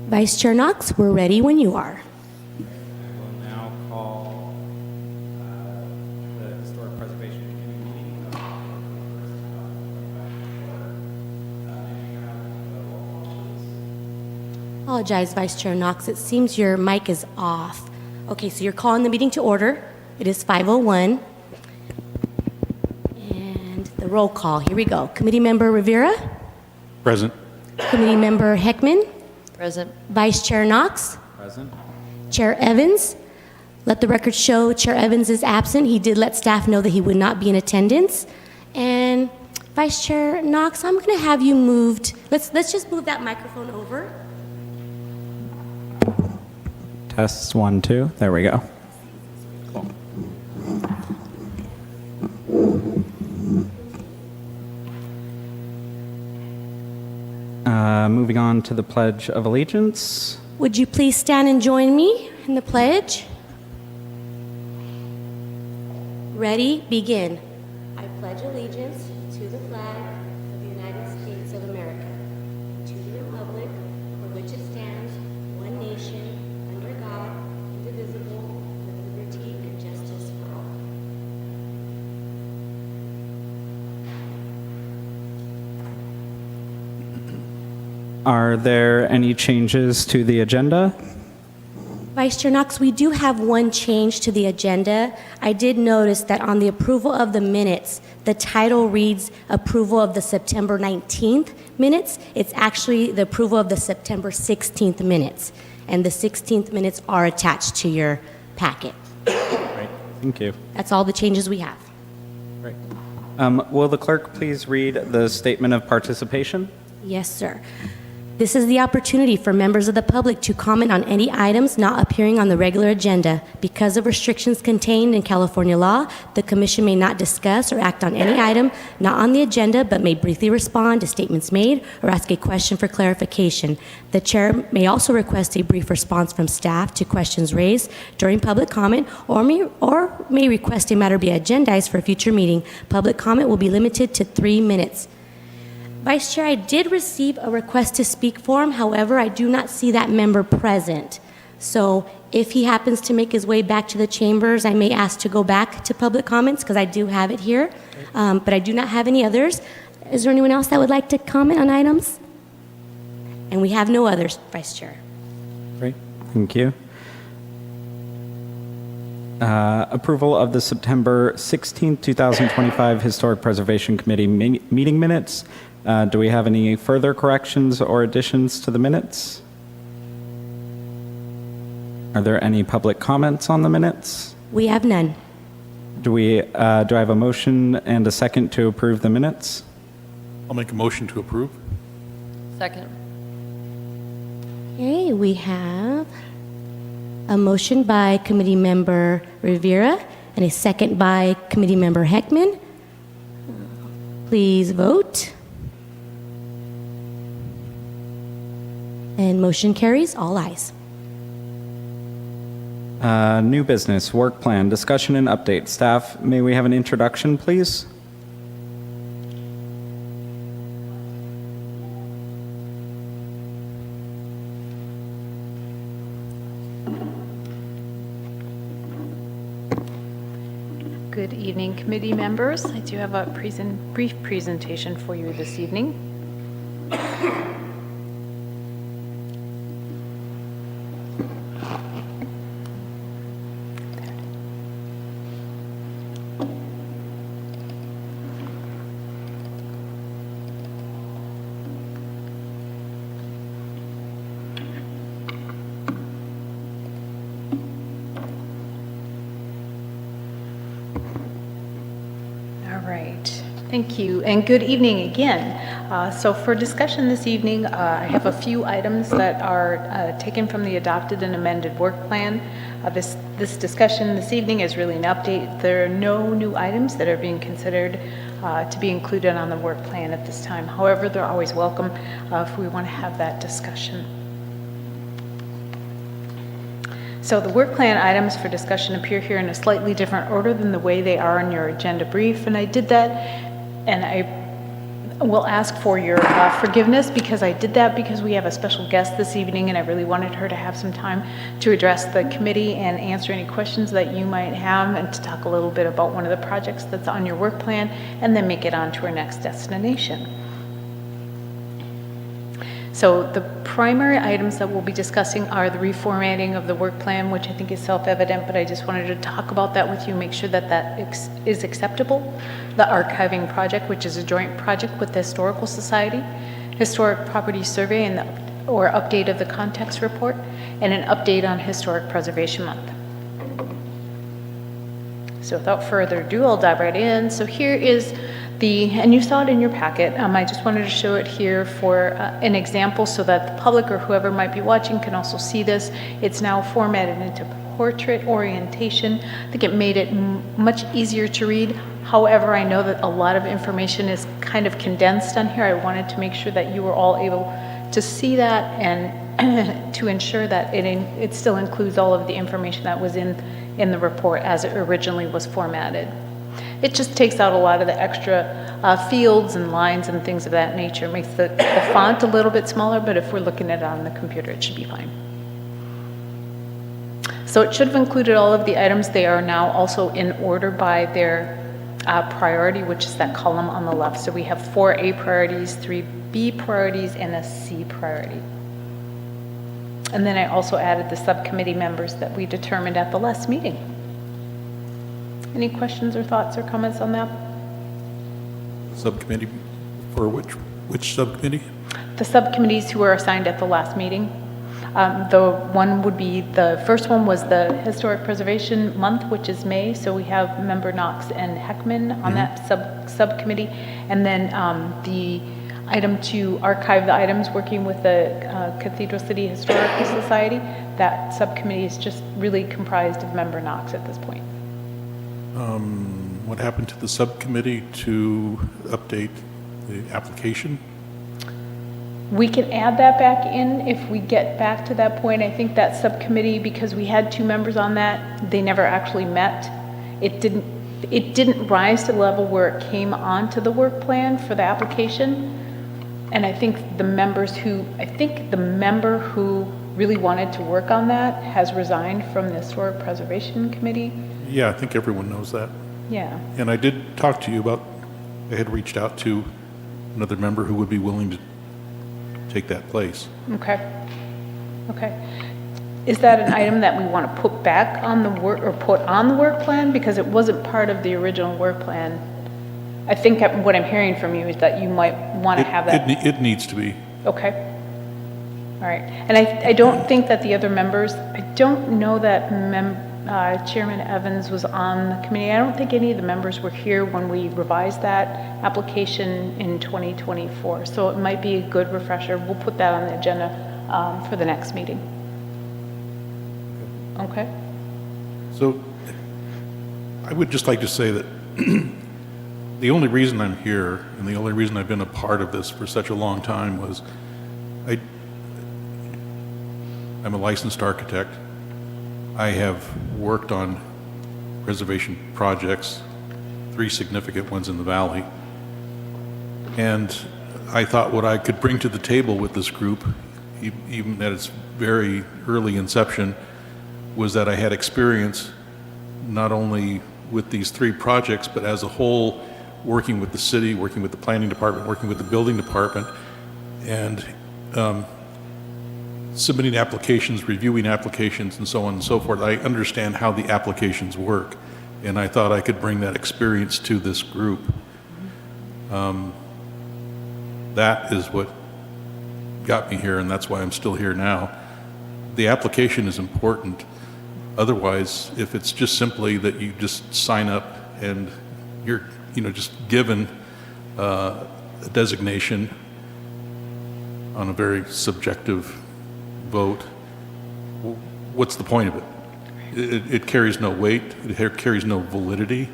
Vice Chair Knox, we're ready when you are. I will now call the Historic Preservation Committee meeting. Apologize, Vice Chair Knox. It seems your mic is off. Okay, so you're calling the meeting to order. It is 5:01. And the roll call, here we go. Committee Member Rivera, Present. Committee Member Heckman, Present. Vice Chair Knox, Present. Chair Evans. Let the record show Chair Evans is absent. He did let staff know that he would not be in attendance. And Vice Chair Knox, I'm going to have you moved. Let's just move that microphone over. Tests 1, 2. There we go. Cool. Moving on to the Pledge of Allegiance. Would you please stand and join me in the pledge? Ready? Begin. I pledge allegiance to the flag of the United States of America, to the republic for which it stands, one nation, under God, indivisible, with liberty and justice for all. Are there any changes to the agenda? Vice Chair Knox, we do have one change to the agenda. I did notice that on the approval of the minutes, the title reads approval of the September 19th minutes. It's actually the approval of the September 16th minutes. And the 16th minutes are attached to your packet. Great. Thank you. That's all the changes we have. Great. Will the clerk please read the statement of participation? Yes, sir. This is the opportunity for members of the public to comment on any items not appearing on the regular agenda. Because of restrictions contained in California law, the Commission may not discuss or act on any item not on the agenda, but may briefly respond to statements made or ask a question for clarification. The Chair may also request a brief response from staff to questions raised during public comment or may request a matter be agendized for a future meeting. Public comment will be limited to 3 minutes. Vice Chair, I did receive a request to speak form. However, I do not see that member present. So if he happens to make his way back to the chambers, I may ask to go back to public comments because I do have it here, but I do not have any others. Is there anyone else that would like to comment on items? And we have no others, Vice Chair. Great. Thank you. Approval of the September 16th, 2025 Historic Preservation Committee meeting minutes. Do we have any further corrections or additions to the minutes? Are there any public comments on the minutes? We have none. Do I have a motion and a second to approve the minutes? I'll make a motion to approve. Second. Okay, we have a motion by Committee Member Rivera and a second by Committee Member Heckman. Please vote. And motion carries, all ayes. New business, work plan, discussion and update. Staff, may we have an introduction, please? Good evening, committee members. I do have a brief presentation for you this evening. Thank you, and good evening again. So for discussion this evening, I have a few items that are taken from the adopted and amended work plan. This discussion this evening is really an update. There are no new items that are being considered to be included on the work plan at this time. However, they're always welcome if we want to have that discussion. So the work plan items for discussion appear here in a slightly different order than the way they are in your agenda brief, and I did that, and will ask for your forgiveness because I did that because we have a special guest this evening and I really wanted her to have some time to address the committee and answer any questions that you might have and to talk a little bit about one of the projects that's on your work plan and then make it on to our next destination. So the primary items that we'll be discussing are the reformatting of the work plan, which I think is self-evident, but I just wanted to talk about that with you, make sure that that is acceptable. The archiving project, which is a joint project with the Historical Society, historic property survey or update of the context report, and an update on Historic Preservation Month. So without further ado, I'll dive right in. So here is and you saw it in your packet. I just wanted to show it here for an example so that the public or whoever might be watching can also see this. It's now formatted into portrait orientation. I think it made it much easier to read. However, I know that a lot of information is kind of condensed on here. I wanted to make sure that you were all able to see that and to ensure that it still includes all of the information that was in the report as it originally was formatted. It just takes out a lot of the extra fields and lines and things of that nature. It makes the font a little bit smaller, but if we're looking at it on the computer, it should be fine. So it should have included all of the items. They are now also in order by their priority, which is that column on the left. So we have 4 A priorities, 3 B priorities, and a C priority. And then I also added the subcommittee members that we determined at the last meeting. Any questions or thoughts or comments on that? Subcommittee, for which subcommittee? The subcommittees who were assigned at the last meeting. The first one was the Historic Preservation Month, which is May. So we have member Knox and Heckman on that subcommittee. And then the item to archive the items working with the Cathedral City Historical Society, that subcommittee is just really comprised of member Knox at this point. What happened to the subcommittee to update the application? We can add that back in if we get back to that point. I think that subcommittee, because we had 2 members on that, they never actually met. It didn't rise to the level where it came onto the work plan for the application. And I think the member who really wanted to work on that has resigned from the Historic Preservation Committee. Yeah, I think everyone knows that. Yeah. And I did talk to you about, I had reached out to another member who would be willing to take that place. Okay. Is that an item that we want to put back on the work or put on the work plan because it wasn't part of the original work plan? I think what I'm hearing from you is that you might want to have that. It needs to be. Okay. All right. And I don't think that the other members, I don't know that Chairman Evans was on the committee. I don't think any of the members were here when we revised that application in 2024. So it might be a good refresher. We'll put that on the agenda for the next meeting. Okay. So I would just like to say that the only reason I'm here and the only reason I've been a part of this for such a long time was I'm a licensed architect. I have worked on preservation projects, 3 significant ones in the valley. And I thought what I could bring to the table with this group, even at its very early inception, was that I had experience not only with these 3 projects, but as a whole, working with the city, working with the planning department, working with the building department, and submitting applications, reviewing applications, and so on and so forth. I understand how the applications work, and I thought I could bring that experience to this group. That is what got me here, and that's why I'm still here now. The application is important. Otherwise, if it's just simply that you just sign up and you're just given a designation on a very subjective vote, what's the point of it? It carries no weight, it carries no validity,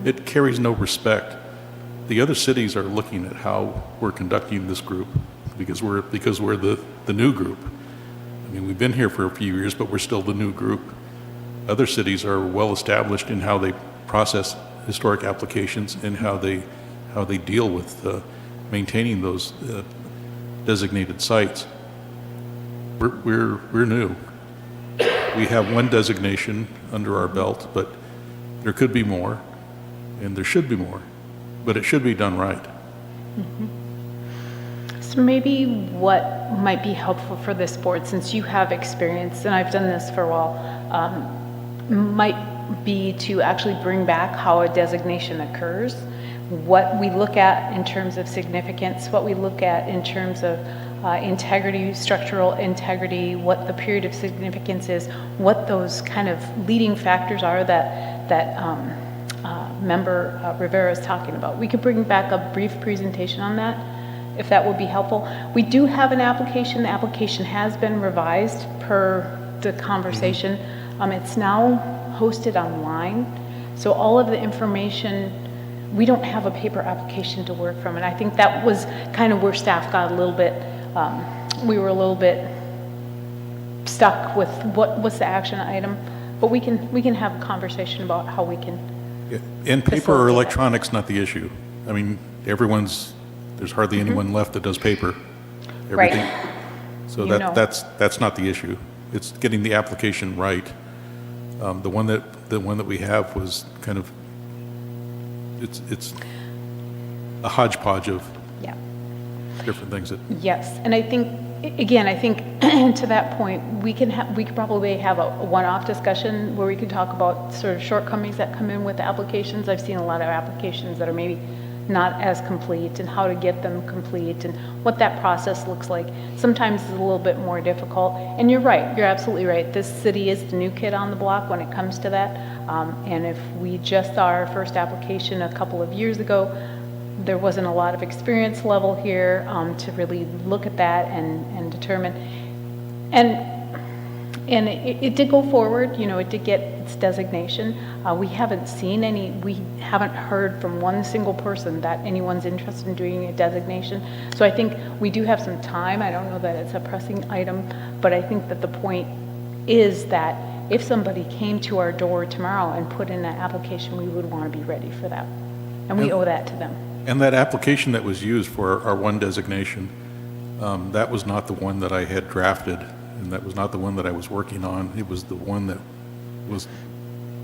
it carries no respect. The other cities are looking at how we're conducting this group because we're the new group. I mean, we've been here for a few years, but we're still the new group. Other cities are well established in how they process historic applications and how they deal with maintaining those designated sites. We're new. We have one designation under our belt, but there could be more, and there should be more, but it should be done right. So maybe what might be helpful for this board, since you have experience, and I've done this for a while, might be to actually bring back how a designation occurs, what we look at in terms of significance, what we look at in terms of integrity, structural integrity, what the period of significance is, what those kind of leading factors are that Member Rivera is talking about. We could bring back a brief presentation on that, if that would be helpful. We do have an application. The application has been revised per the conversation. It's now hosted online, so all of the information, we don't have a paper application to work from, and I think that was kind of where staff got a little bit, we were a little bit stuck with what's the action item, but we can have a conversation about how we can. Yeah. And paper or Facilitate that. electronics, not the issue. I mean, there's hardly anyone left that does paper. Right. Everything. So You know. that's not the issue. It's getting the application right. The one that we have was kind of, it's a hodgepodge of Yeah. different things that, Yes, and I think, again, to that point, we could probably have a one-off discussion where we could talk about sort of shortcomings that come in with the applications. I've seen a lot of applications that are maybe not as complete, and how to get them complete, and what that process looks like. Sometimes it's a little bit more difficult, and you're right, you're absolutely right. This city is the new kid on the block when it comes to that, and if we just saw our first application a couple of years ago, there wasn't a lot of experience level here to really look at that and determine. And it did go forward, it did get its designation. We haven't heard from one single person that anyone's interested in doing a designation. So I think we do have some time. I don't know that it's a pressing item, but I think that the point is that if somebody came to our door tomorrow and put in an application, we would want to be ready for that. And we owe that to them. and that application that was used for our one designation, that was not the one that I had drafted, and that was not the one that I was working on. It was the one that was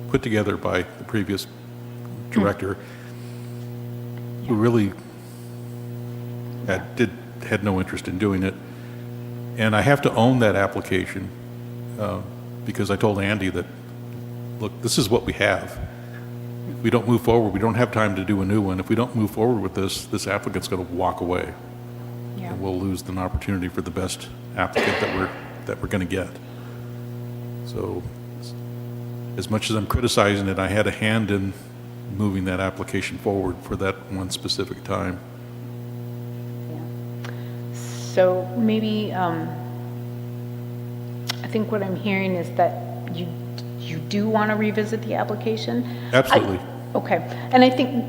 put together by the previous director, who really had no interest in doing it. And I have to own that application, because I told Andy that, look, this is what we have. If we don't move forward, we don't have time to do a new one. If we don't move forward with this applicant's going to walk away. Yeah. And we'll lose an opportunity for the best applicant that we're going to get. So as much as I'm criticizing it, I had a hand in moving that application forward for that one specific time. So maybe, I think what I'm hearing is that you do want to revisit the application? Absolutely. Okay, and I think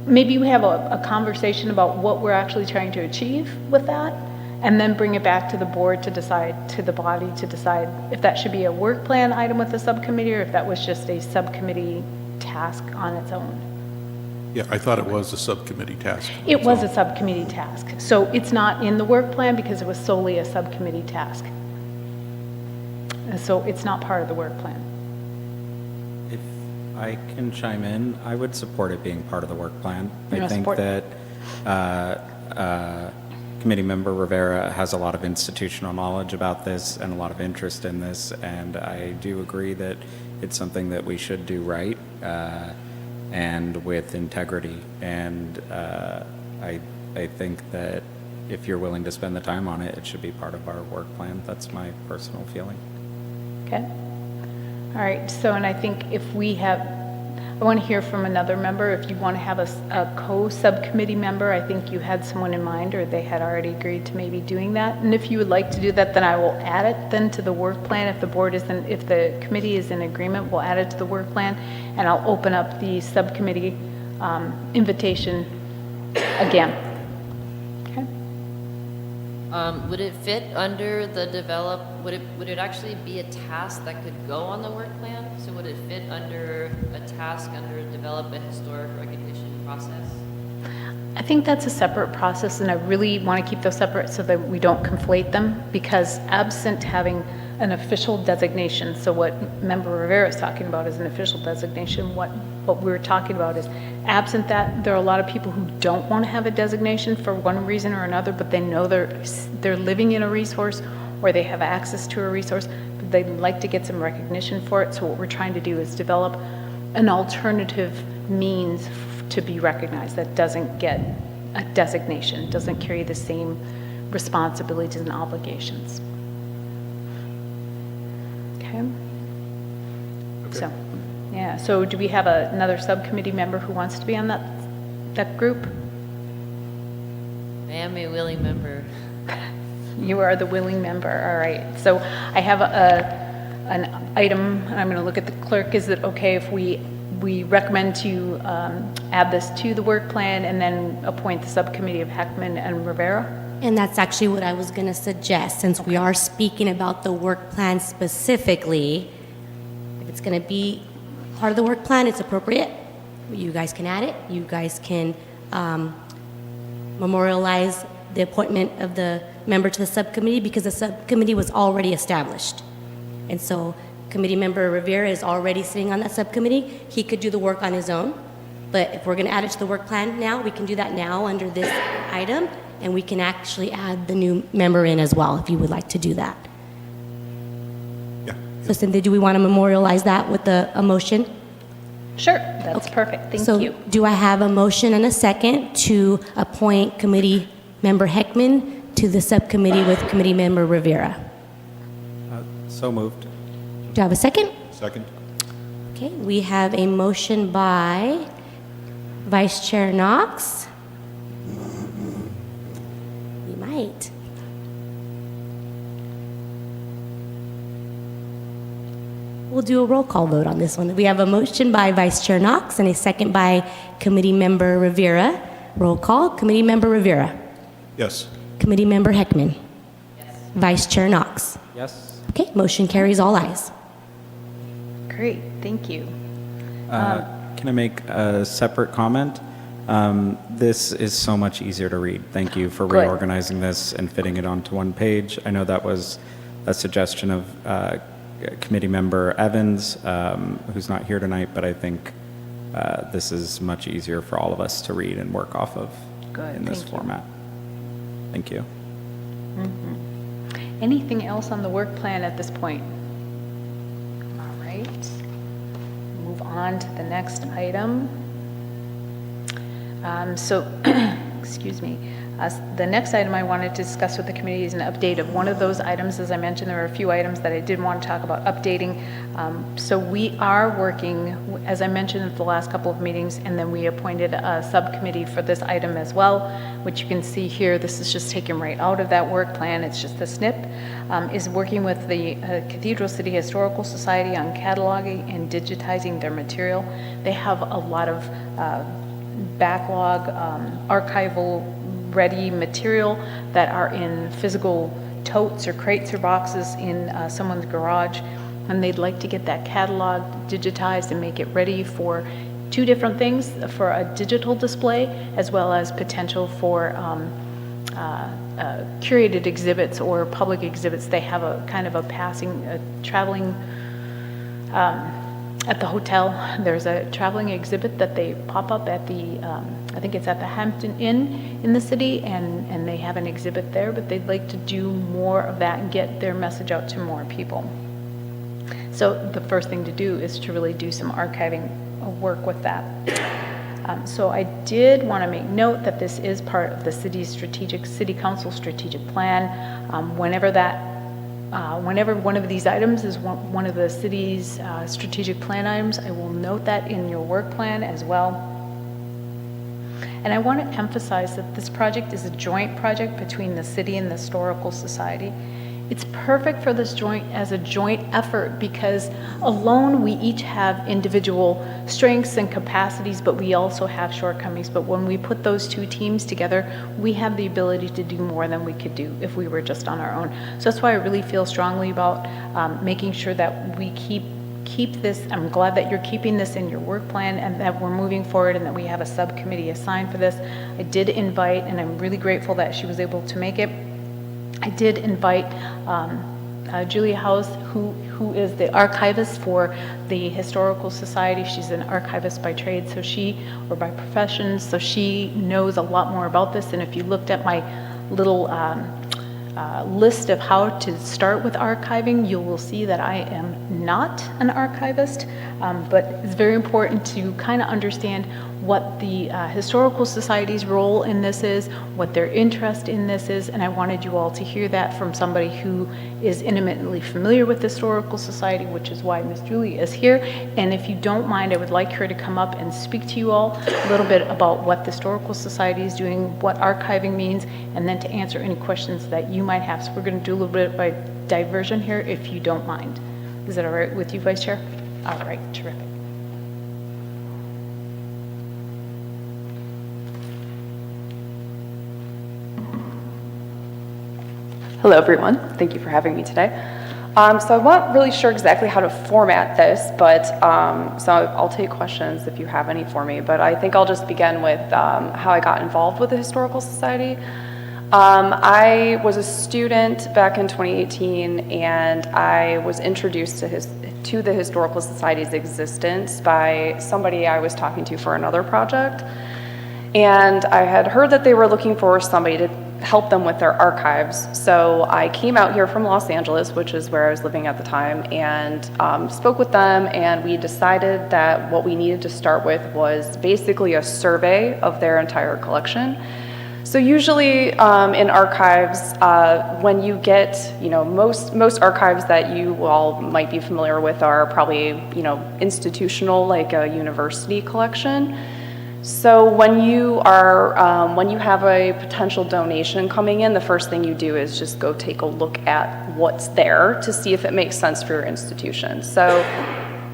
maybe we have a conversation about what we're actually trying to achieve with that, and then bring it back to the board to decide, to the body to decide if that should be a work plan item with the subcommittee, or if that was just a subcommittee task on its own. Yeah, I thought it was a subcommittee task. It was So- a subcommittee task, so it's not in the work plan because it was solely a subcommittee task. And so it's not part of the work plan. If I can chime in, I would support it being part of the work plan. You I wanna think support- that Committee Member Rivera has a lot of institutional knowledge about this and a lot of interest in this, and I do agree that it's something that we should do right and with integrity. And I think that if you're willing to spend the time on it, it should be part of our work plan. That's my personal feeling. Okay. All right, so, and I think if we have, I want to hear from another member. If you want to have a co-subcommittee member, I think you had someone in mind, or they had already agreed to maybe doing that. And if you would like to do that, then I will add it then to the work plan. If the board isn't, if the committee is in agreement, we'll add it to the work plan. And I'll open up the subcommittee invitation again. Okay. Would it fit under the would it actually be a task that could go on the work plan? So would it fit under a task under develop a historic recognition process? I think that's a separate process, and I really want to keep those separate so that we don't conflate them, because absent having an official designation, so what Member Rivera is talking about is an official designation, what we're talking about is absent that, there are a lot of people who don't want to have a designation for one reason or another, but they know they're living in a resource or they have access to a resource, but they'd like to get some recognition for it. So what we're trying to do is develop an alternative means to be recognized that doesn't get a designation, doesn't carry the same responsibilities and obligations. Okay. So, yeah, so do we have another subcommittee member who wants to be on that group? I am a willing member. You are the willing member, all right. So I have an item, and I'm going to look at the clerk. Is it okay if we recommend to add this to the work plan and then appoint the subcommittee of Heckman and Rivera? And that's actually what I was going to suggest, since we are speaking about the work plan specifically. If it's going to be part of the work plan, it's appropriate. You guys can add it. You guys can memorialize the appointment of the member to the subcommittee, because the subcommittee was already established. And so Committee Member Rivera is already sitting on that subcommittee. He could do the work on his own, but if we're going to add it to the work plan now, we can do that now under this item, and we can actually add the new member in as well, if you would like to do that. Yeah. So Cynthia, do we want to memorialize that with a motion? Sure, that's perfect, thank you. So do I have a motion and a second to appoint Committee Member Heckman to the subcommittee with Committee Member Rivera? So moved. Do I have a second? Second? Okay, we have a motion by Vice Chair Knox. You might. We'll do a roll call vote on this one. We have a motion by Vice Chair Knox and a second by Committee Member Rivera. Roll call. Committee Member Rivera. Yes. Committee Member Heckman. Yes. Vice Chair Knox. Yes. Okay, motion carries all ayes. Great, thank you. Can I make a separate comment? This is so much easier to read. Thank you for Good. reorganizing this and fitting it onto one page. I know that was a suggestion of Committee Member Evans, who's not here tonight, but I think this is much easier for all of us to read and work off of Good, in this thank you. format. Thank you. Anything else on the work plan at this point? All right. Move on to the next item. Excuse me. The next item I wanted to discuss with the committee is an update of one of those items. As I mentioned, there were a few items that I did want to talk about updating. So we are working, as I mentioned at the last couple of meetings, and then we appointed a subcommittee for this item as well, which you can see here. This is just taken right out of that work plan. It's just a snip. Is working with the Cathedral City Historical Society on cataloging and digitizing their material. They have a lot of backlog, archival ready material that are in physical totes or crates or boxes in someone's garage, and they'd like to get that catalog digitized and make it ready for two different things, for a digital display as well as potential for curated exhibits or public exhibits. They have a kind of a passing, traveling at the hotel. There's a traveling exhibit that they pop up at the, I think it's at the Hampton Inn in the city, and they have an exhibit there, but they'd like to do more of that and get their message out to more people. So the first thing to do is to really do some archiving work with that. So I did want to make note that this is part of the city council strategic plan. Whenever one of these items is one of the city's strategic plan items, I will note that in your work plan as well. And I want to emphasize that this project is a joint project between the city and the Historical Society. It's perfect for this as a joint effort, because alone we each have individual strengths and capacities, but we also have shortcomings. But when we put those two teams together, we have the ability to do more than we could do if we were just on our own. So that's why I really feel strongly about making sure that we keep keep this, I'm glad that you're keeping this in your work plan and that we're moving forward and that we have a subcommittee assigned for this. I did invite, and I'm really grateful that she was able to make it. I did invite Julia House, who is the archivist for the Historical Society. She's an archivist by trade, so or by profession, so she knows a lot more about this. And if you looked at my little list of how to start with archiving, you will see that I am not an archivist, but it's very important to kind of understand what the Historical Society's role in this is, what their interest in this is, and I wanted you all to hear that from somebody who is intimately familiar with the Historical Society, which is why Miss Julie is here. And if you don't mind, I would like her to come up and speak to you all a little bit about what the Historical Society is doing, what archiving means, and then to answer any questions that you might have. So we're going to do a little bit by diversion here, if you don't mind. Is that all right with you, Vice Chair? All right, terrific. Hello, everyone. Thank you for having me today. So I'm not really sure exactly how to format this, but so I'll take questions if you have any for me, but I think I'll just begin with how I got involved with the Historical Society. I was a student back in 2018, and I was introduced to the Historical Society's existence by somebody I was talking to for another project. And I had heard that they were looking for somebody to help them with their archives. So I came out here from Los Angeles, which is where I was living at the time, and spoke with them, and we decided that what we needed to start with was basically a survey of their entire collection. So usually in archives, when you get, most archives that you all might be familiar with are probably, institutional, like a university collection. So when you have a potential donation coming in, the first thing you do is just go take a look at what's there to see if it makes sense for your institution. So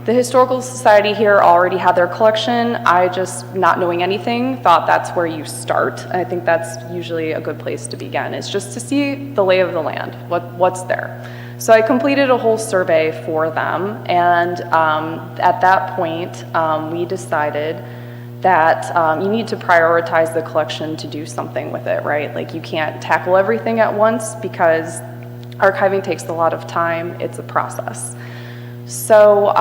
the Historical Society here already had their collection. I just, not knowing anything, thought that's where you start. And I think that's usually a good place to begin, is just to see the lay of the land, what's there. So I completed a whole survey for them, and at that point, we decided that you need to prioritize the collection to do something with it, right? Like, you can't tackle everything at once because archiving takes a lot of time. It's a process. So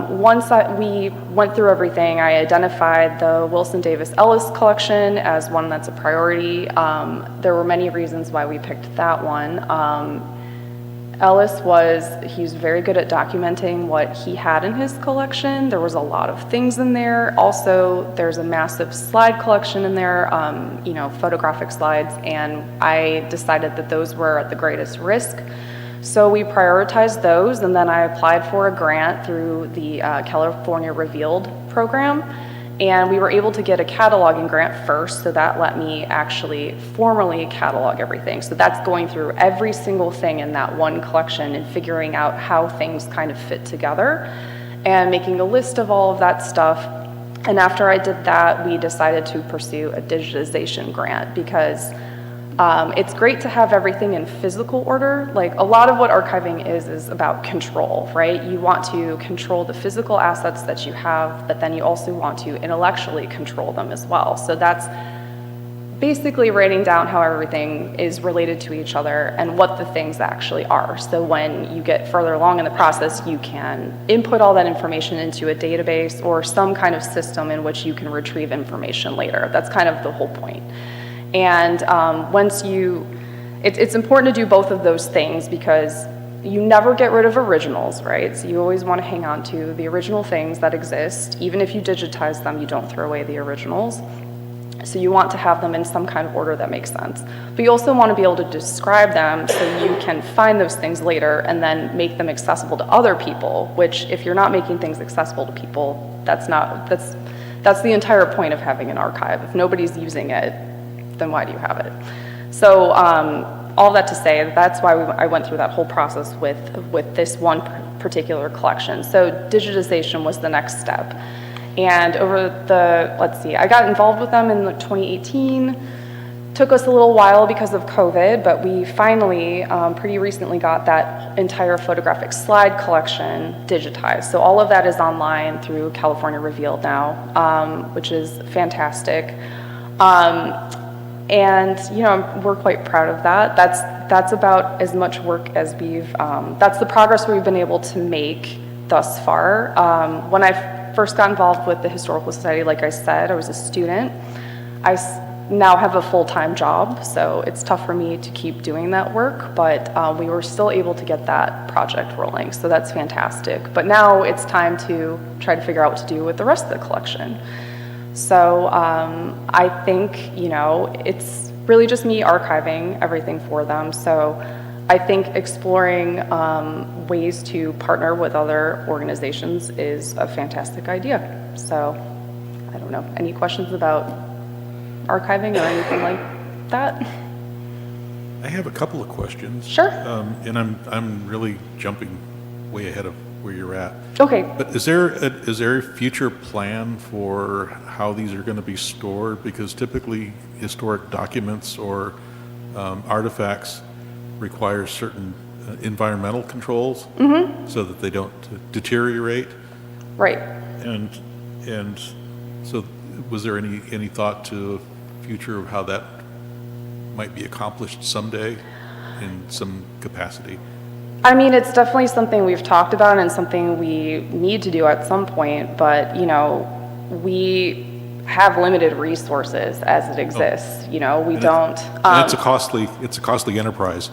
once we went through everything, I identified the Wilson Davis Ellis collection as one that's a priority. There were many reasons why we picked that one. Ellis he's very good at documenting what he had in his collection. There was a lot of things in there. Also, there's a massive slide collection in there, photographic slides, and I decided that those were at the greatest risk. So we prioritized those, and then I applied for a grant through the California Revealed program, and we were able to get a cataloging grant first, so that let me actually formally catalog everything. So that's going through every single thing in that one collection and figuring out how things kind of fit together and making a list of all of that stuff. And after I did that, we decided to pursue a digitization grant because it's great to have everything in physical order. Like, a lot of what archiving is about control, right? You want to control the physical assets that you have, but then you also want to intellectually control them as well. So that's basically writing down how everything is related to each other and what the things actually are. So when you get further along in the process, you can input all that information into a database or some kind of system in which you can retrieve information later. That's kind of the whole point. And it's important to do both of those things because you never get rid of originals, right? So you always want to hang on to the original things that exist. Even if you digitize them, you don't throw away the originals. So you want to have them in some kind of order that makes sense. But you also want to be able to describe them so you can find those things later and then make them accessible to other people, which, if you're not making things accessible to people, that's the entire point of having an archive. If nobody's using it, then why do you have it? So all that to say, that's why I went through that whole process with this one particular collection. So digitization was the next step. And over I got involved with them in 2018, Took us a little while because of COVID, but we finally, pretty recently got that entire photographic slide collection digitized. So all of that is online through California Revealed now, which is fantastic. And, you know, we're quite proud of that. That's about as much work as that's the progress we've been able to make thus far. When I first got involved with the Historical Society, like I said, I was a student. Now have a full-time job, so it's tough for me to keep doing that work, but we were still able to get that project rolling, so that's fantastic. But now it's time to try to figure out what to do with the rest of the collection. So I think, you know, it's really just me archiving everything for them. So I think exploring ways to partner with other organizations is a fantastic idea. So I don't know, any questions about archiving or anything like that? I have a couple of questions. Sure. And I'm really jumping way ahead of where you're at. Okay. But is there a future plan for how these are going to be stored? Because typically historic documents or artifacts require certain environmental controls so that they don't deteriorate. Right. And so was there any thought to a future of how that might be accomplished someday in some capacity? I mean, it's definitely something we've talked about and something we need to do at some point, but, you know, we have limited resources as it exists. You know, we don't. And it's a costly enterprise.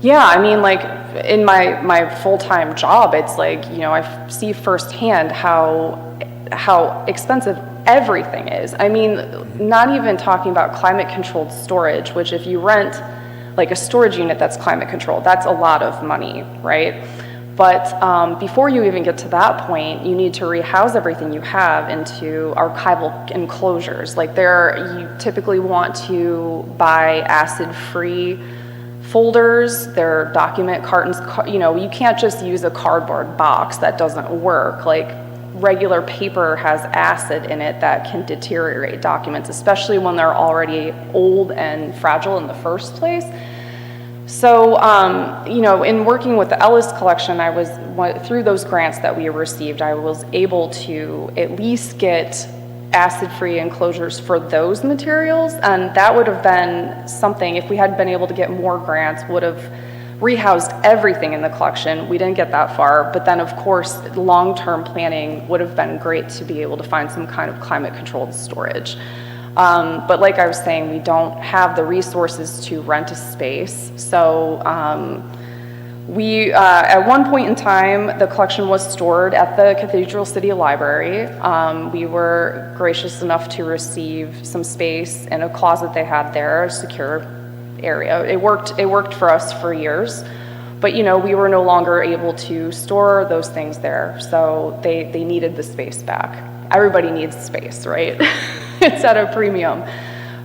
Yeah, I mean, like, in my full-time job, it's like, you know, I see firsthand how expensive everything is. I mean, not even talking about climate-controlled storage, which if you rent like a storage unit that's climate controlled, that's a lot of money, right? But before you even get to that point, you need to rehouse everything you have into archival enclosures. Like you typically want to buy acid-free folders, their document cartons. You know, you can't just use a cardboard box. That doesn't work. Like regular paper has acid in it that can deteriorate documents, especially when they're already old and fragile in the first place. So, you know, in working with the Ellis Collection, through those grants that we received, I was able to at least get acid-free enclosures for those materials, and that would have been something, if we had been able to get more grants, would have rehoused everything in the collection. We didn't get that far, but then of course, long-term planning would have been great to be able to find some kind of climate-controlled storage. But like I was saying, we don't have the resources to rent a space. So at one point in time, the collection was stored at the Cathedral City Library. We were gracious enough to receive some space in a closet they had there, a secure area. It worked for us for years, but you know, we were no longer able to store those things there, so they needed the space back. Everybody needs space, right? It's at a premium.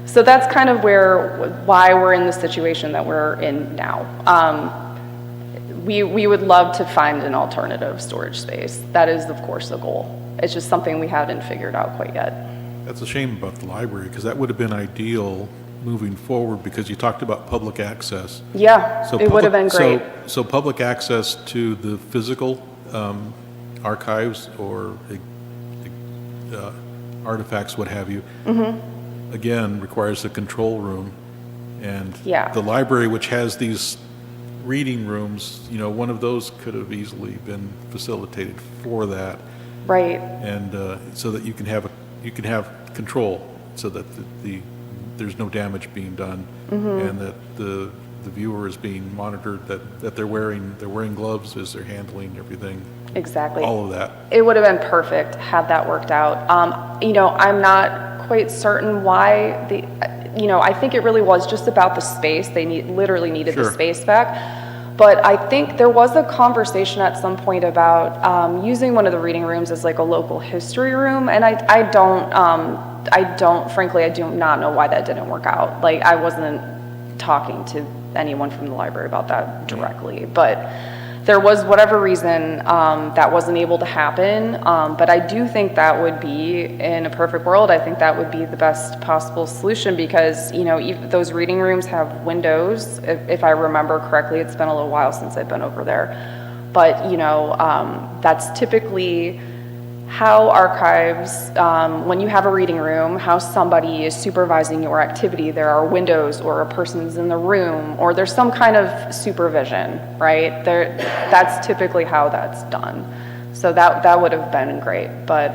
So that's kind of why we're in the situation that we're in now. We would love to find an alternative storage space. That is, of course, the goal. It's just something we haven't figured out quite yet. That's a shame about the library, because that would have been ideal moving forward, because you talked about public access. Yeah, So it would have been great. So public access to the physical archives or artifacts, what have you, again, requires a control room. And Yeah. the library, which has these reading rooms, you know, one of those could have easily been facilitated for that. Right. And so that you can have control, so that there's no damage being done, and that the viewer is being monitored, that they're wearing gloves as they're handling everything. Exactly. All of that. It would have been perfect had that worked out. You know, I'm not quite certain why I think it really was just about the space. They literally needed the Sure. space back. But I think there was a conversation at some point about using one of the reading rooms as like a local history room, and frankly, I do not know why that didn't work out. Like, I wasn't talking to anyone from the library about that directly, but there was whatever reason that wasn't able to happen, but I do think that would be, in a perfect world, I think that would be the best possible solution because, you know, those reading rooms have windows. If I remember correctly, it's been a little while since I've been over there. But, you know, that's typically how archives, when you have a reading room, how somebody is supervising your activity. There are windows or a person's in the room or there's some kind of supervision, right? That's typically how that's done. So that would have been great, but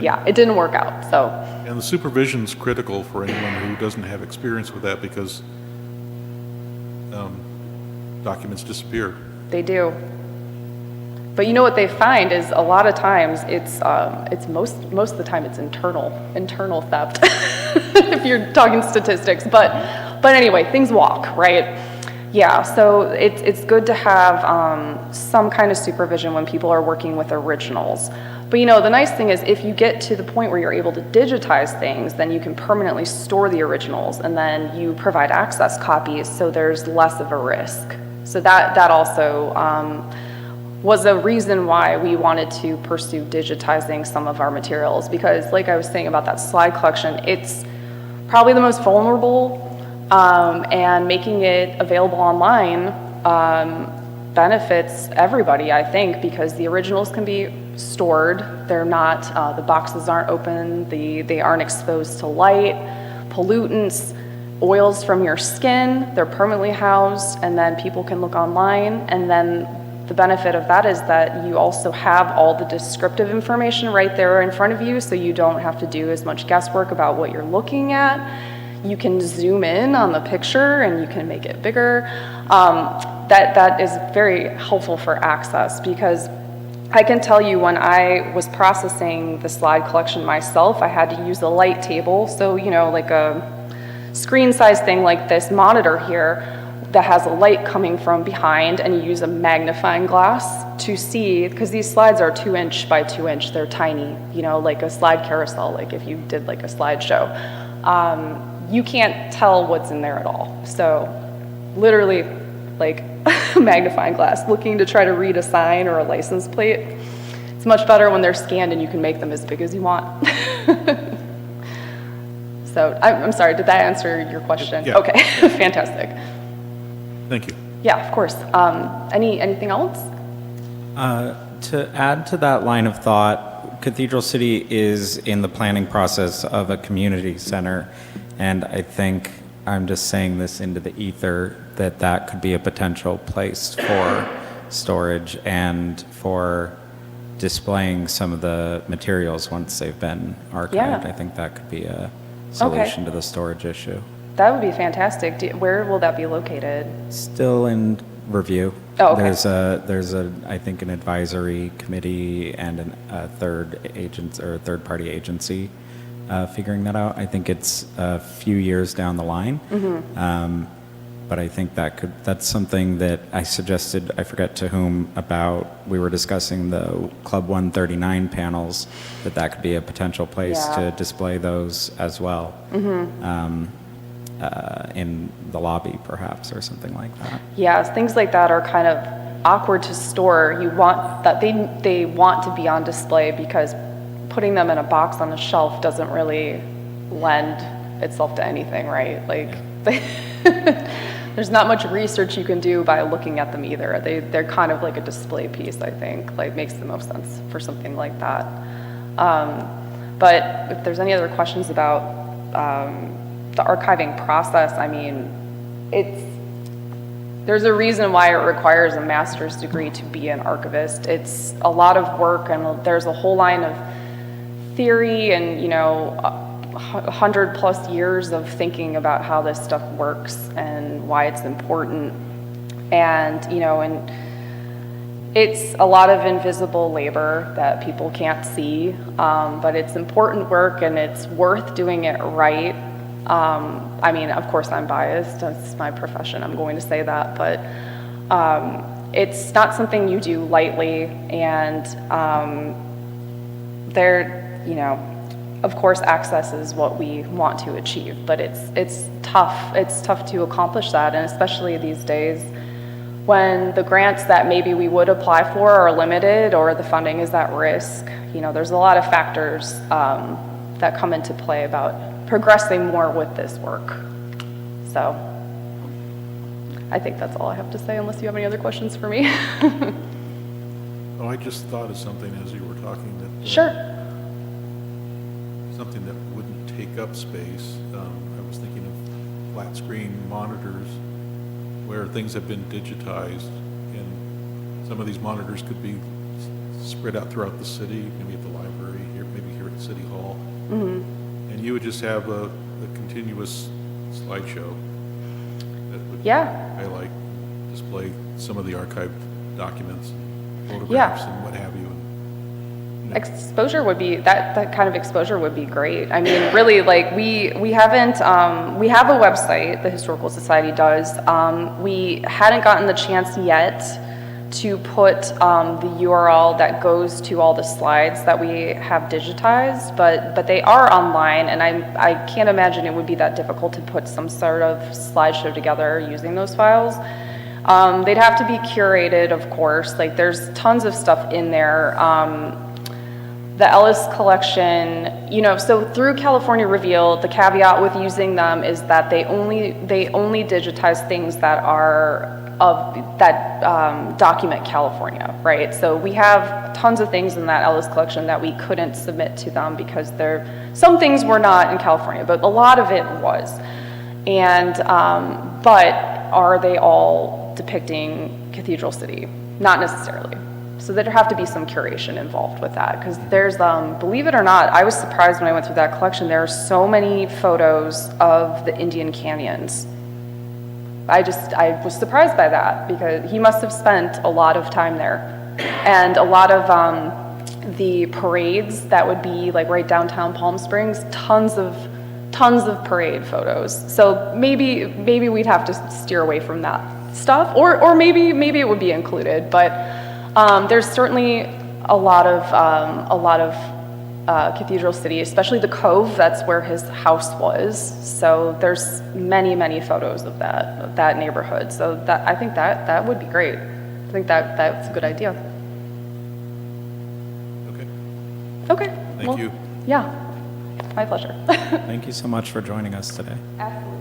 yeah, it didn't work out, so. And the supervision's critical for anyone who doesn't have experience with that because documents disappear. They do. But you know what they find is a lot of times it's most of the time it's internal theft if you're talking statistics. But anyway, things walk, right? Yeah, so it's good to have some kind of supervision when people are working with originals. But you know, the nice thing is if you get to the point where you're able to digitize things, then you can permanently store the originals and then you provide access copies so there's less of a risk. So that also was a reason why we wanted to pursue digitizing some of our materials because like I was saying about that slide collection, it's probably the most vulnerable and making it available online benefits everybody, I think, because the originals can be stored. They're not, the boxes aren't open, they aren't exposed to light, pollutants, oils from your skin, they're permanently housed, and then people can look online, and then the benefit of that is that you also have all the descriptive information right there in front of you, so you don't have to do as much guesswork about what you're looking at. You can zoom in on the picture and you can make it bigger. That is very helpful for access because I can tell you when I was processing the slide collection myself, I had to use a light table, so you know, like a screen size thing like this monitor here that has a light coming from behind, and you use a magnifying glass to see, because these slides are 2 inch by 2 inch, they're tiny, you know, like a slide carousel, like if you did like a slideshow. You can't tell what's in there at all. So literally like a magnifying glass looking to try to read a sign or a license plate. It's much better when they're scanned and you can make them as big as you want. So I'm sorry, did that answer your question? Yeah. Okay, fantastic. Thank you. Yeah, of course. Anything else? To add to that line of thought, Cathedral City is in the planning process of a community center, and I think I'm just saying this into the ether that could be a potential place for storage and for displaying some of the materials once they've been archived. Yeah. I think that could be a solution to the storage issue. That would be fantastic. Where will that be located? Still in review. Oh, okay. There's I think an advisory committee and a third party agency figuring that out. I think it's a few years down the line. Mm-hmm. But I think that's something that I suggested, I forget to whom, about, we were discussing the Club 139 panels, that could be a potential place Yeah. to display those as well. Mm-hmm. In the lobby perhaps, or something like that. Yeah, things like that are kind of awkward to store. You want that they want to be on display because putting them in a box on a shelf doesn't really lend itself to anything, right? Like there's not much research you can do by looking at them either. They're kind of like a display piece, I think. Like makes the most sense for something like that. But if there's any other questions about the archiving process, I mean, there's a reason why it requires a master's degree to be an archivist. It's a lot of work, and there's a whole line of theory and, 100+ years of thinking about how this stuff works and why it's important. And, and it's a lot of invisible labor that people can't see, but it's important work and it's worth doing it right. I mean, of course I'm biased, that's my profession, I'm going to say that, but it's not something you do lightly, and of course access is what we want to achieve, but it's tough to accomplish that, and especially these days when the grants that maybe we would apply for are limited or the funding is at risk. You know, there's a lot of factors that come into play about progressing more with this work. So I think that's all I have to say, unless you have any other questions for me. Oh, I just thought of something as you were talking that. Sure. Something that wouldn't take up space. I was thinking of flat screen monitors where things have been digitized, and some of these monitors could be spread out throughout the city, maybe at the library, here, maybe here at City Hall. And you would just have a continuous slideshow that would highlight, display some of the archived documents, photographs, and what have you. Exposure would be, that kind of exposure would be great. I mean, really, like, we haven't, we have a website, the Historical Society does. We hadn't gotten the chance yet to put the URL that goes to all the slides that we have digitized, but they are online, and I can't imagine it would be that difficult to put some sort of slideshow together using those files. They'd have to be curated, of course. Like, there's tons of stuff in there. The Ellis collection, you know, so through California Revealed, the caveat with using them is that they only digitize things that are document California, right? So we have tons of things in that Ellis collection that we couldn't submit to them because some things were not in California, but a lot of it was. And, but are they all depicting Cathedral City? Not necessarily. So there'd have to be some curation involved with that, because there's, believe it or not, I was surprised when I went through that collection. There are so many photos of the Indian canyons. I was surprised by that, because he must have spent a lot of time there. And a lot of the parades that would be like right downtown Palm Springs, tons of parade photos. So maybe we'd have to steer away from that stuff, or maybe it would be included, but there's certainly a lot of Cathedral City, especially the Cove. That's where his house was. So there's many photos of that neighborhood. So I think that would be great. I think that's a good idea. Okay. Thank you. Yeah, my pleasure. Thank you so much for joining us today. Absolutely.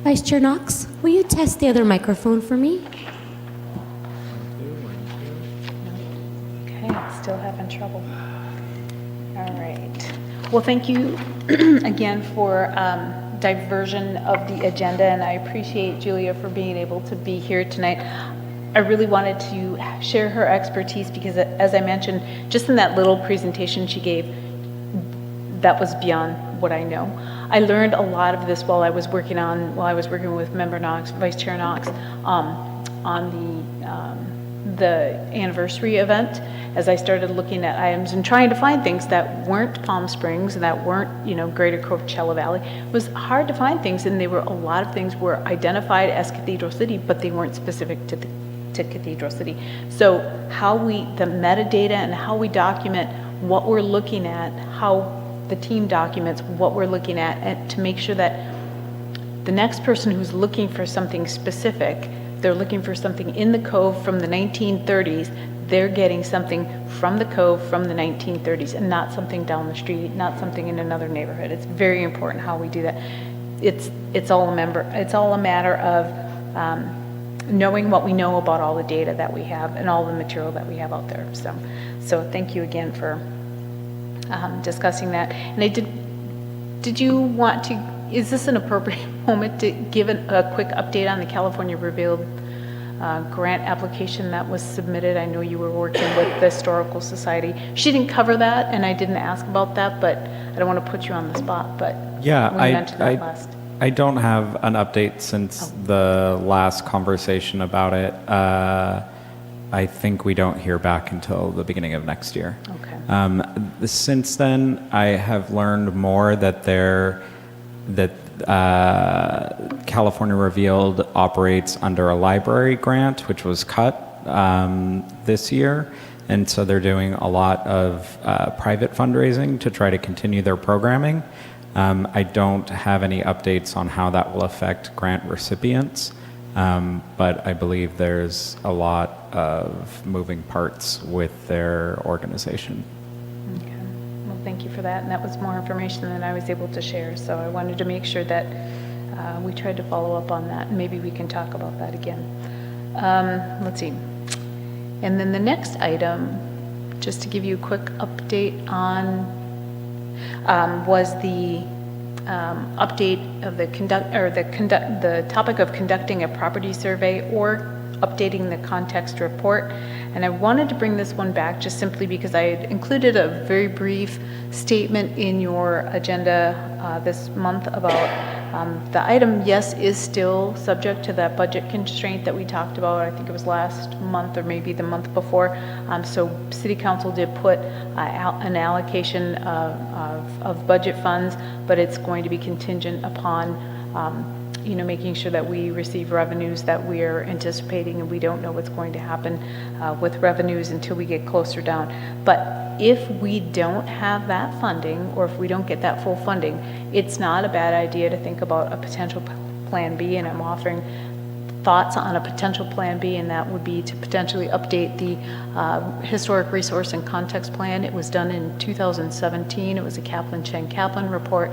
Vice Chair Knox, will you test the other microphone for me? Okay, still having trouble. All right. Well, thank you again for diversion of the agenda, and I appreciate Julia for being able to be here tonight. I really wanted to share her expertise because, as I mentioned, just in that little presentation she gave, that was beyond what I know. I learned a lot of this while I was working with Member Knox, Vice Chair Knox, on the anniversary event. As I started looking at items and trying to find things that weren't Palm Springs and that weren't, Greater Coachella Valley, it was hard to find things, and a lot of things were identified as Cathedral City, but they weren't specific to Cathedral City. So the metadata and how we document what we're looking at, how the team documents what we're looking at, and to make sure that the next person who's looking for something specific, they're looking for something in the Cove from the 1930s, they're getting something from the Cove from the 1930s and not something down the street, not something in another neighborhood. It's very important how we do that. It's all a matter of knowing what we know about all the data that we have and all the material that we have out there. So thank you again for discussing that. And did you want to, is this an appropriate moment to give a quick update on the California Revealed grant application that was submitted? I know you were working with the Historical Society. She didn't cover that, and I didn't ask about that, but I don't want to put you on the spot, but Yeah, we mentioned that last. I don't have an update since the last conversation about it. I think we don't hear back until the beginning of next year. Okay. Since then, I have learned more that California Revealed operates under a library grant, which was cut this year. And so they're doing a lot of private fundraising to try to continue their programming. I don't have any updates on how that will affect grant recipients, but I believe there's a lot of moving parts with their organization. Okay. Well, thank you for that, and that was more information than I was able to share, so I wanted to make sure that we tried to follow up on that, and maybe we can talk about that again. Let's see. And then the next item, just to give you a quick update on, was the update of the topic of conducting a property survey or updating the context report. And I wanted to bring this one back just simply because I had included a very brief statement in your agenda this month about the item, yes, is still subject to that budget constraint that we talked about. I think it was last month or maybe the month before. So City Council did put an allocation of budget funds, but it's going to be contingent upon making sure that we receive revenues that we are anticipating, and we don't know what's going to happen with revenues until we get closer down. But if we don't have that funding, or if we don't get that full funding, it's not a bad idea to think about a potential plan B, and I'm offering thoughts on a potential plan B, and that would be to potentially update the historic resource and context plan. It was done in 2017. It was a Kaplan-Cheng-Kaplan report.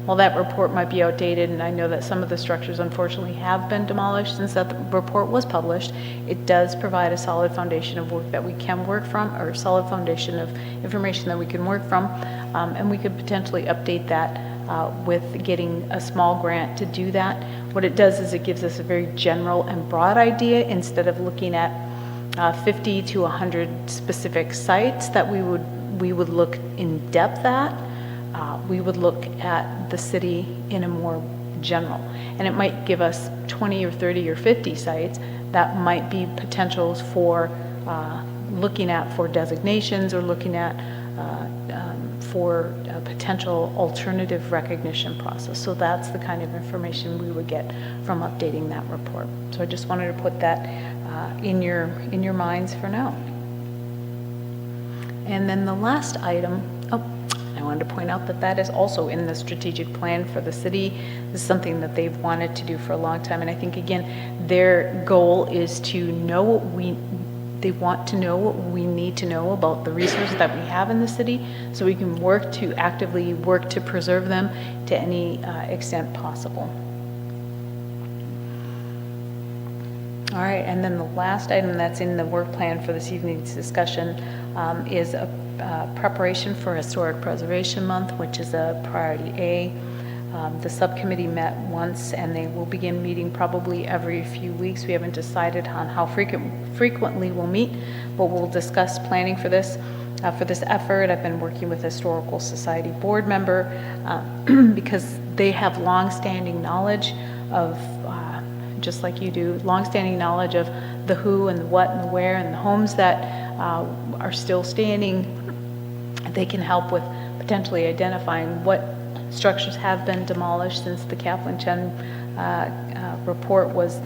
While that report might be outdated, and I know that some of the structures unfortunately have been demolished since that report was published, it does provide a solid foundation of work that we can work from, or a solid foundation of information that we can work from, and we could potentially update that with getting a small grant to do that. What it does is it gives us a very general and broad idea instead of looking at 50 to 100 specific sites that we would look in depth at. We would look at the city in a more general, and it might give us 20 or 30 or 50 sites that might be potentials for looking at for designations, or looking at for a potential alternative recognition process. So that's the kind of information we would get from updating that report. So I just wanted to put that in your minds for now. And then the last item, I wanted to point out that that is also in the strategic plan for the city. This is something that they've wanted to do for a long time, and I think, again, their goal is to know what they want to know what we need to know about the resources that we have in the city, so we can actively work to preserve them to any extent possible. All right, and then the last item that's in the work plan for this evening's discussion is a preparation for Historic Preservation Month, which is a priority A. The subcommittee met once, and they will begin meeting probably every few weeks. We haven't decided on how frequently we'll meet, but we'll discuss planning for this. For this effort, I've been working with a Historical Society board member because they have long-standing knowledge of, just like you do, long-standing knowledge of the who and the what and the where, and the homes that are still standing. They can help with potentially identifying what structures have been demolished since the Kaplan-Cheng report was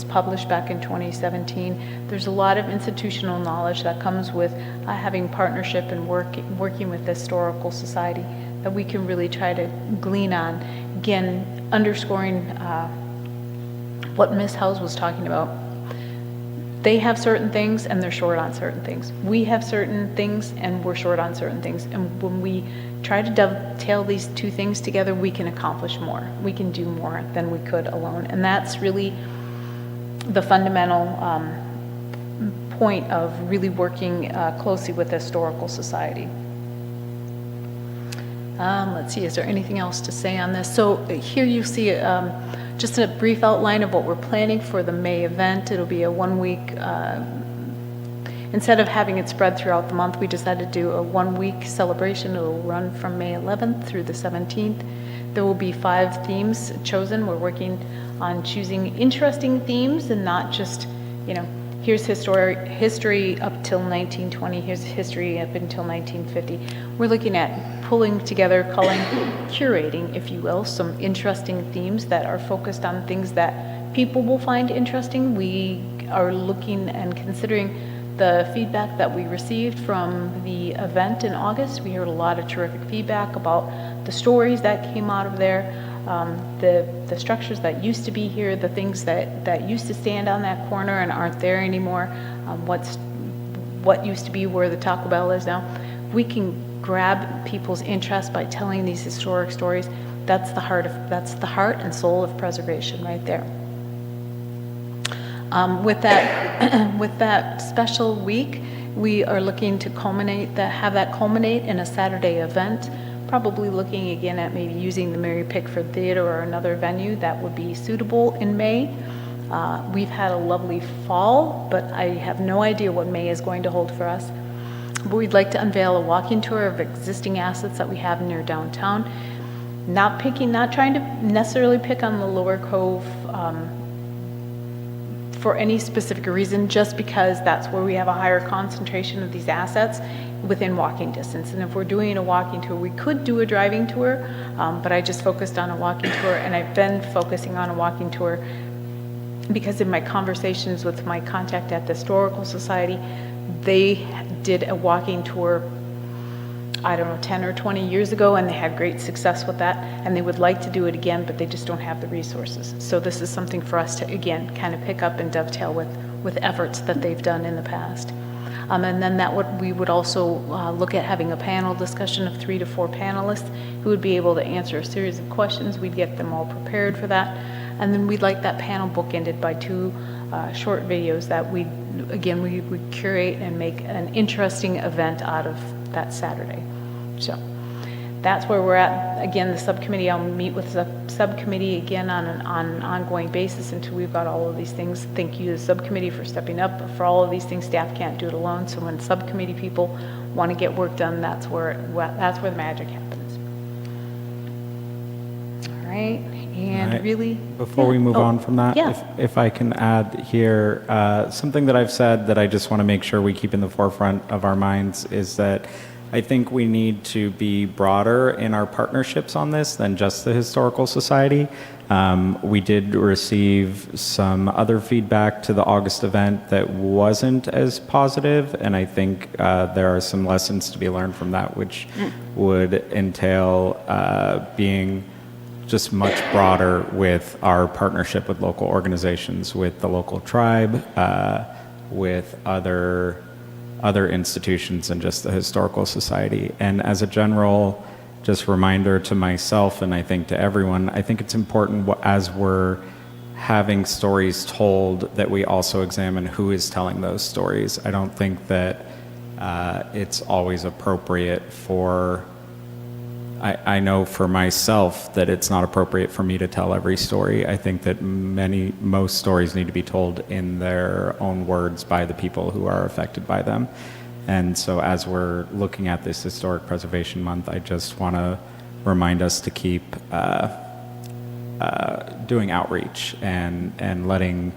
published back in 2017. There's a lot of institutional knowledge that comes with having partnership and working with the Historical Society that we can really try to glean on. Again, underscoring what Ms. House was talking about. They have certain things and they're short on certain things. We have certain things and we're short on certain things. And when we try to dovetail these two things together, we can accomplish more. We can do more than we could alone. And that's really the fundamental point of really working closely with the Historical Society. Let's see, is there anything else to say on this? So here you see just a brief outline of what we're planning for the May event. It'll be a 1 week, instead of having it spread throughout the month, we decided to do a 1 week celebration. It'll run from May 11th through the 17th. There will be 5 themes chosen. We're working on choosing interesting themes and not just, here's history up till 1920, here's history up until 1950. We're looking at pulling together, curating, if you will, some interesting themes that are focused on things that people will find interesting. We are looking and considering the feedback that we received from the event in August. We heard a lot of terrific feedback about the stories that came out of there, the structures that used to be here, the things that used to stand on that corner and aren't there anymore, what used to be where the Taco Bell is now. We can grab people's interest by telling these historic stories. That's the heart and soul of preservation right there. With that special week, we are looking to have that culminate in a Saturday event, probably looking again at maybe using the Mary Pickford Theater or another venue that would be suitable in May. We've had a lovely fall, but I have no idea what May is going to hold for us. But we'd like to unveil a walking tour of existing assets that we have near downtown. Not trying to necessarily pick on the Lower Cove for any specific reason, just because that's where we have a higher concentration of these assets within walking distance. And if we're doing a walking tour, we could do a driving tour, but I just focused on a walking tour, and I've been focusing on a walking tour because in my conversations with my contact at the Historical Society, they did a walking tour, I don't know, 10 or 20 years ago, and they had great success with that, and they would like to do it again, but they just don't have the resources. So this is something for us to, again, kind of pick up and dovetail with efforts that they've done in the past. And then we would also look at having a panel discussion of 3 to 4 panelists who would be able to answer a series of questions. We'd get them all prepared for that. And then we'd like that panel bookended by 2 short videos that we would curate and make an interesting event out of that Saturday. So that's where we're at. Again, the subcommittee, I'll meet with the subcommittee again on an ongoing basis until we've got all of these things. Thank you to the subcommittee for stepping up. For all of these things, staff can't do it alone. So when subcommittee people want to get work done, that's where the magic happens. All right. And Right. really, Before we move on from that, yeah. if I can add here, something that I've said that I just want to make sure we keep in the forefront of our minds is that I think we need to be broader in our partnerships on this than just the Historical Society. We did receive some other feedback to the August event that wasn't as positive, and I think there are some lessons to be learned from that, which would entail being just much broader with our partnership with local organizations, with the local tribe, with other institutions than just the Historical Society. And as a general just reminder to myself, and I think to everyone, I think it's important as we're having stories told that we also examine who is telling those stories. I don't think that it's always appropriate for I know for myself that it's not appropriate for me to tell every story. I think that most stories need to be told in their own words by the people who are affected by them. And so as we're looking at this Historic Preservation Month, I just want to remind us to keep doing outreach and letting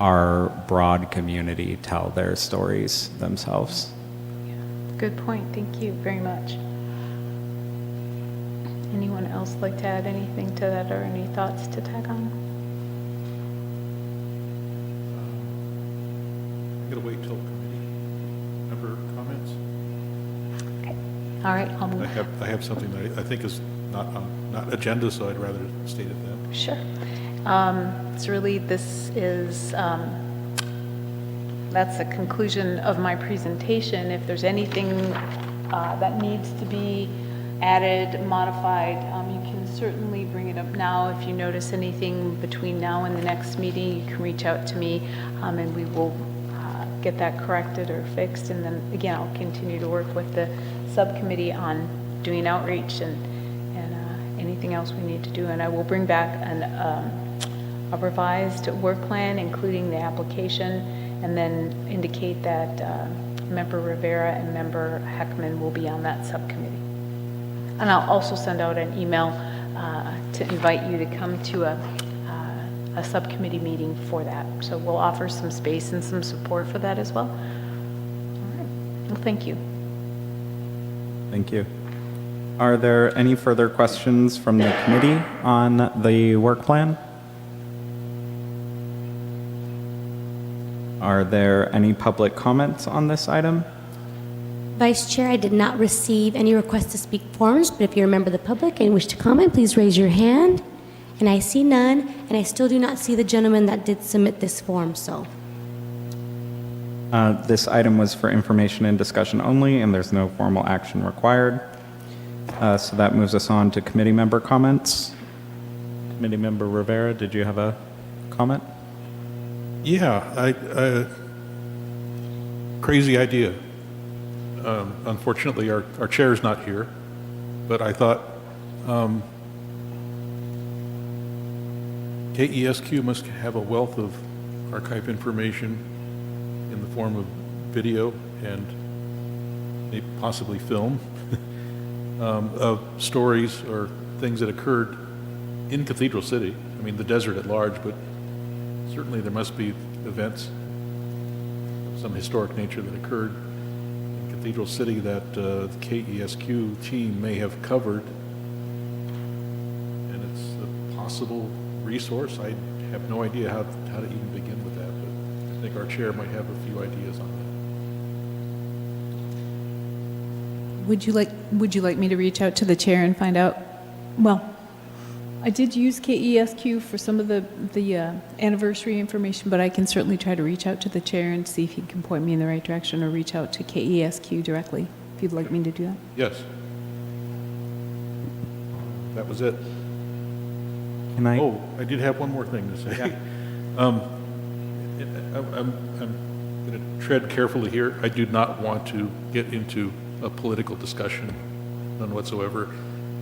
our broad community tell their stories themselves. Good point. Thank you very much. Anyone else like to add anything to that or any thoughts to tag on? I'm going to wait till committee member comments. Okay. All right. I'll move. I have something that I think is not agenda, so I'd rather state it then. Sure. It's really, that's the conclusion of my presentation. If there's anything that needs to be added, modified, you can certainly bring it up now. If you notice anything between now and the next meeting, you can reach out to me, and we will get that corrected or fixed. And then again, I'll continue to work with the subcommittee on doing outreach and anything else we need to do. And I will bring back a revised work plan, including the application, and then indicate that Member Rivera and Member Heckman will be on that subcommittee. And I'll also send out an email to invite you to come to a subcommittee meeting for that. So we'll offer some space and some support for that as well. All right. Well, thank you. Thank you. Are there any further questions from the committee on the work plan? Are there any public comments on this item? Vice Chair, I did not receive any requests to speak forms, but if you're a member of the public and wish to comment, please raise your hand. And I see none, and I still do not see the gentleman that did submit this form, so. This item was for information and discussion only, and there's no formal action required. So that moves us on to committee member comments. Committee member Rivera, did you have a comment? Yeah, crazy idea. Unfortunately, our chair is not here, but I thought KESQ must have a wealth of archive information in the form of video and maybe possibly film of stories or things that occurred in Cathedral City. I mean, the desert at large, but certainly there must be events of some historic nature that occurred in Cathedral City that the KESQ team may have covered. And it's a possible resource. I have no idea how to even begin with that, but I think our chair might have a few ideas on that. Would you like me to reach out to the chair and find out? Well, I did use KESQ for some of the anniversary information, but I can certainly try to reach out to the chair and see if he can point me in the right direction, or reach out to KESQ directly, if you'd like me to do that. Yes. That was it. Can I? Oh, I did have one more thing to say. I'm going to tread carefully here. I do not want to get into a political discussion, none whatsoever.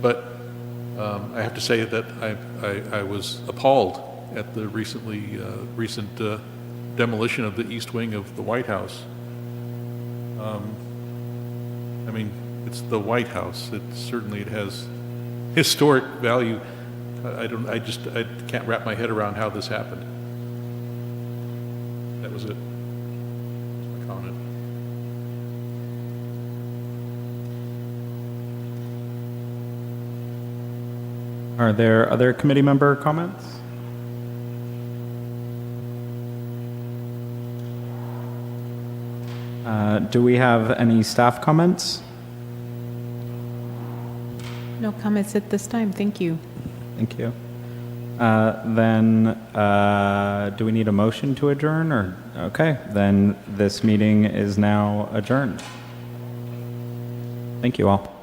But I have to say that I was appalled at the recent demolition of the east wing of the White House. I mean, it's the White House. It has historic value. I can't wrap my head around how this happened. That was it. My comment. Are there other committee member comments? Do we have any staff comments? No comments at this time, thank you. Thank you. Then, do we need a motion to adjourn, or, okay, then this meeting is now adjourned. Thank you all.